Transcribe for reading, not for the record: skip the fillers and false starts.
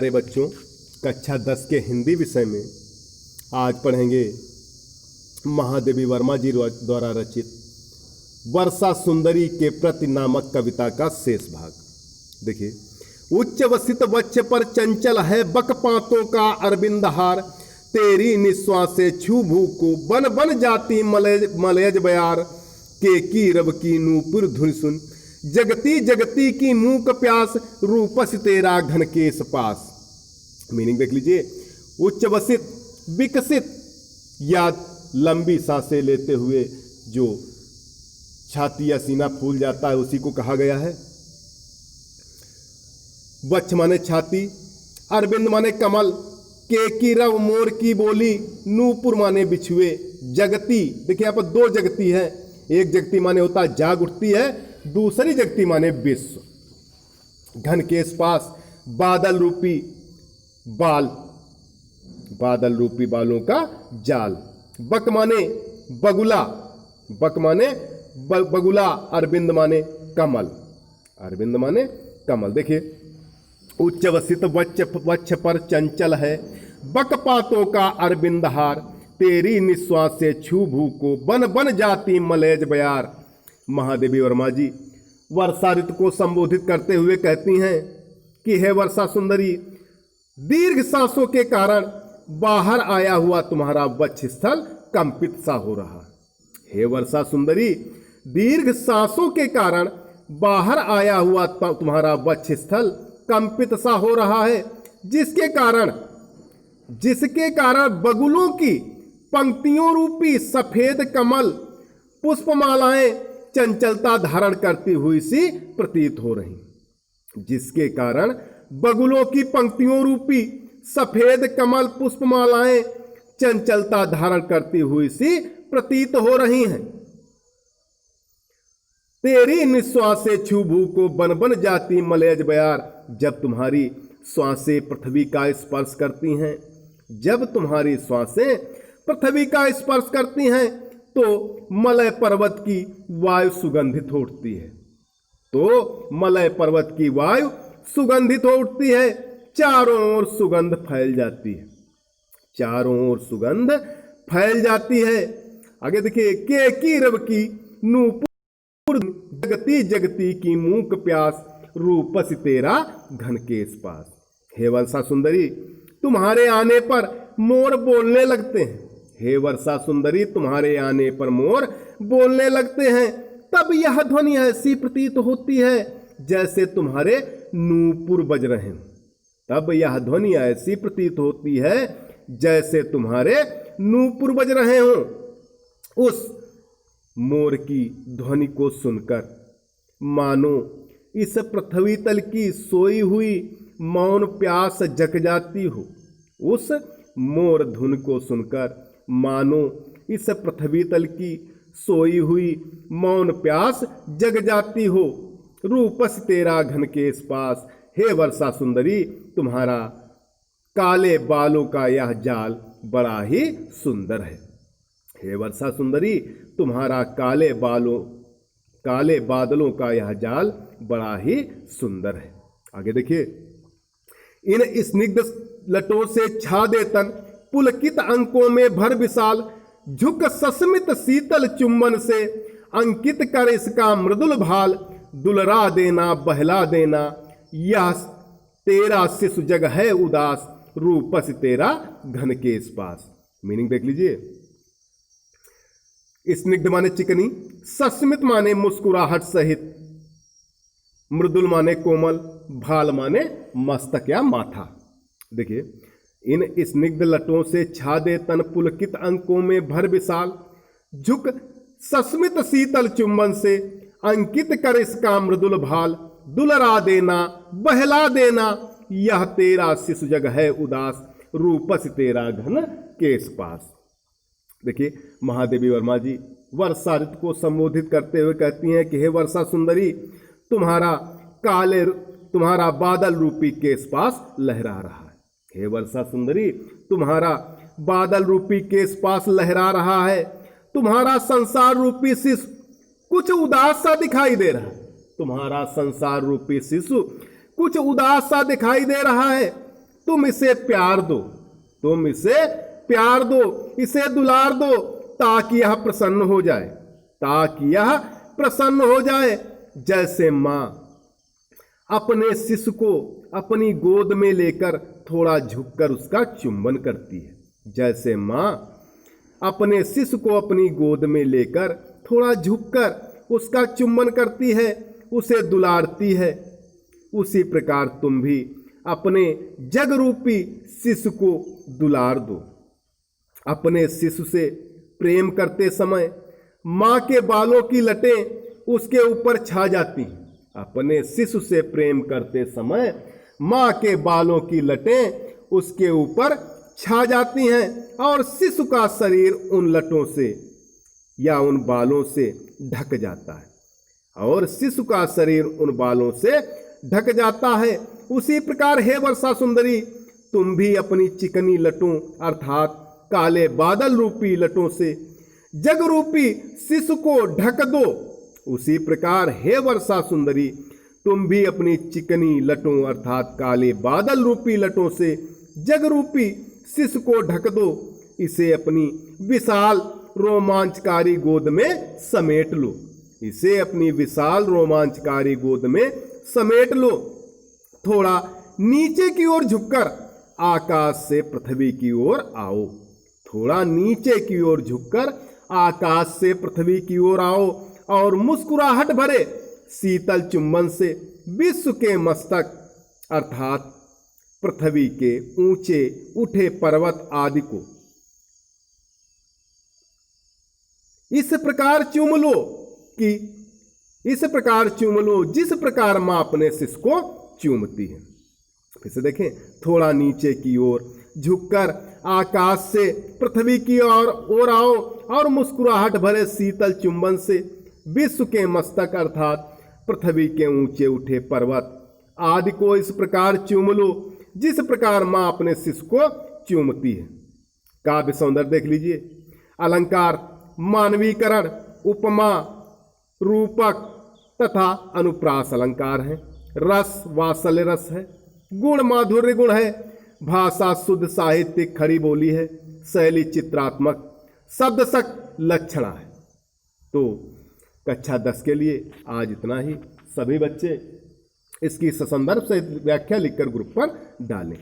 प्यारे बच्चों, कक्षा 10 के हिंदी विषय में आज पढ़ेंगे महादेवी वर्मा जी द्वारा रचित वर्षा सुंदरी के प्रति नामक कविता का शेष भाग। देखिए, उच्च वसित वक्ष पर चंचल है बकपातों का अरविंद हार, तेरी निश्वासे छू भू को बन बन जाती मलयज बयार, के की रब की नूपुर धुन सुन जगती जगती की मूक प्यास, रूपस तेरा घन केस पास। मीनिंग देख लीजिए, उच्च वसित विकसित या लंबी सांसें लेते हुए जो छाती या सीना फूल जाता है उसी को कहा गया है। वक्ष माने छाती, अरविंद माने कमल, के की रव मोर की बोली, नूपुर माने बिछुए, जगती देखिए यहाँ पर दो जगती है, एक जगती माने होता है जाग उठती है, दूसरी जगती माने विश्व। घन के पास बादल रूपी बाल, बादल रूपी बालों का जाल। बक माने बगुला, बक माने बगुला, अरविंद माने कमल, अरविंद माने कमल। देखिए, उच्च वसित वक्ष पर चंचल है बकपातों का अरविंद हार, तेरी निश्वास से छू भू को बन बन जाती मलयज बयार। महादेवी वर्मा जी वर्षा ऋतु को संबोधित करते हुए कहती हैं कि हे वर्षा सुंदरी, दीर्घ सांसों के कारण बाहर आया हुआ तुम्हारा वक्ष स्थल कंपित सा हो रहा। हे वर्षा सुंदरी, दीर्घ सांसों के कारण बाहर आया हुआ तुम्हारा वक्ष स्थल कंपित सा हो रहा है, जिसके कारण बगुलों की पंक्तियों रूपी सफेद कमल पुष्पमालाएं चंचलता धारण करती हुई सी प्रतीत हो रही, जिसके कारण बगुलों की पंक्तियों रूपी सफेद कमल पुष्पमालाएं चंचलता धारण करती हुई सी प्रतीत हो रही हैं। तेरी निश्वासे छू भू को बन बन जाती मलयज बयार, जब तुम्हारी श्वासें पृथ्वी का स्पर्श करती हैं, जब तुम्हारी श्वासें पृथ्वी का स्पर्श करती हैं तो मलय पर्वत की वायु सुगंधित हो उठती है, तो मलय पर्वत की वायु सुगंधित हो उठती है, चारों ओर सुगंध फैल जाती है, चारों ओर सुगंध फैल जाती है। आगे देखिए, के की रब की नूपुर जगती जगती की मूक प्यास, रूपस तेरा घन केस पास। हे वर्षा सुंदरी, तुम्हारे आने पर मोर बोलने लगते हैं, हे वर्षा सुंदरी, तुम्हारे आने पर मोर बोलने लगते हैं, तब यह ध्वनि ऐसी प्रतीत होती है जैसे तुम्हारे नूपुर बज रहे हैं, तब यह ध्वनि ऐसी प्रतीत होती है जैसे तुम्हारे नूपुर बज रहे हों। उस मोर की ध्वनि को सुनकर मानो इस पृथ्वी तल की सोई हुई मौन प्यास जग जाती हो, उस मोर धुन को सुनकर मानो इस पृथ्वी तल की सोई हुई मौन प्यास जग जाती हो, रूपस तेरा घन केस पास। हे वर्षा सुंदरी, तुम्हारा काले बालों का यह जाल बड़ा ही सुंदर है। हे वर्षा सुंदरी, तुम्हारा काले बादलों का यह जाल बड़ा ही सुंदर है। आगे देखिए, इन स्निग्ध लटों से छा दे तन, पुलकित अंकों में भर विशाल, झुक सस्मित शीतल चुंबन से अंकित कर इसका मृदुल भाल, दुलरा देना बहला देना यह तेरा शिशु जग है उदास, रूपस तेरा घन केस पास। मीनिंग देख लीजिए, स्निग्ध माने चिकनी, सस्मित माने मुस्कुराहट सहित, मृदुल माने कोमल, भाल माने मस्तक या माथा। देखिए, इन स्निग्ध लटों से छा दे तन, पुलकित अंकों में भर विशाल, झुक सस्मित शीतल चुंबन से अंकित कर इसका मृदुल भाल, दुलरा देना बहला देना यह तेरा शिशु जग है उदास, रूपस तेरा घन केस पास। देखिए, महादेवी वर्मा जी वर्षा ऋतु को संबोधित करते हुए कहती हैं कि हे वर्षा सुंदरी, तुम्हारा बादल रूपी केस पास लहरा रहा है। हे वर्षा सुंदरी, तुम्हारा बादल रूपी केस पास लहरा रहा है, तुम्हारा संसार रूपी शिशु कुछ उदास सा दिखाई दे रहा है, तुम्हारा संसार रूपी शिशु कुछ उदास सा दिखाई दे रहा है, तुम इसे प्यार दो, तुम इसे प्यार दो, इसे दुलार दो, ताकि यह प्रसन्न हो जाए, ताकि यह प्रसन्न हो जाए। जैसे माँ अपने शिशु को अपनी गोद में लेकर थोड़ा झुककर उसका चुंबन करती है, जैसे माँ अपने शिशु को अपनी गोद में लेकर थोड़ा झुककर उसका चुंबन करती है, उसे दुलारती है, उसी प्रकार तुम भी अपने जग रूपी शिशु को दुलार दो। अपने शिशु से प्रेम करते समय माँ के बालों की लटें उसके ऊपर छा जाती हैं। अपने शिशु से प्रेम करते समय माँ के बालों की लटें उसके ऊपर छा जाती हैं और शिशु का शरीर उन लटों से या उन बालों से ढक जाता है, और शिशु का शरीर उन बालों से ढक जाता है। उसी प्रकार हे वर्षा सुंदरी, तुम भी अपनी चिकनी लटों अर्थात काले बादल रूपी लटों से जग रूपी शिशु को ढक दो। उसी प्रकार हे वर्षा सुंदरी, तुम भी अपनी चिकनी लटों अर्थात काले बादल रूपी लटों से जग रूपी शिशु को ढक दो। इसे अपनी विशाल रोमांचकारी गोद में समेट लो, इसे अपनी विशाल रोमांचकारी गोद में समेट लो। थोड़ा नीचे की ओर झुककर आकाश से पृथ्वी की ओर आओ, थोड़ा नीचे की ओर झुककर आकाश से पृथ्वी की ओर आओ और मुस्कुराहट भरे शीतल चुंबन से विश्व के मस्तक अर्थात पृथ्वी के ऊंचे उठे पर्वत आदि को इस प्रकार चूम लो कि इस प्रकार चूम लो जिस प्रकार मां अपने शिशु को चूमती है। इसे देखें, थोड़ा नीचे की ओर झुककर आकाश से पृथ्वी की ओर आओ और मुस्कुराहट भरे शीतल चुंबन से विश्व के मस्तक अर्थात पृथ्वी के ऊंचे उठे पर्वत आदि को इस प्रकार चूम लो जिस प्रकार मां अपने शिशु को चूमती है। काव्य सौंदर्य देख लीजिए। अलंकार मानवीकरण, उपमा, रूपक तथा अनुप्रास अलंकार है। रस वात्सल्य रस है। गुण माधुर्य गुण है। भाषा शुद्ध साहित्यिक खड़ी बोली है। शैली चित्रात्मक, शब्दशक लक्षणा है। तो कक्षा 10 के लिए आज इतना ही। सभी बच्चे इसकी ससंदर्भ से व्याख्या लिखकर ग्रुप पर डालें।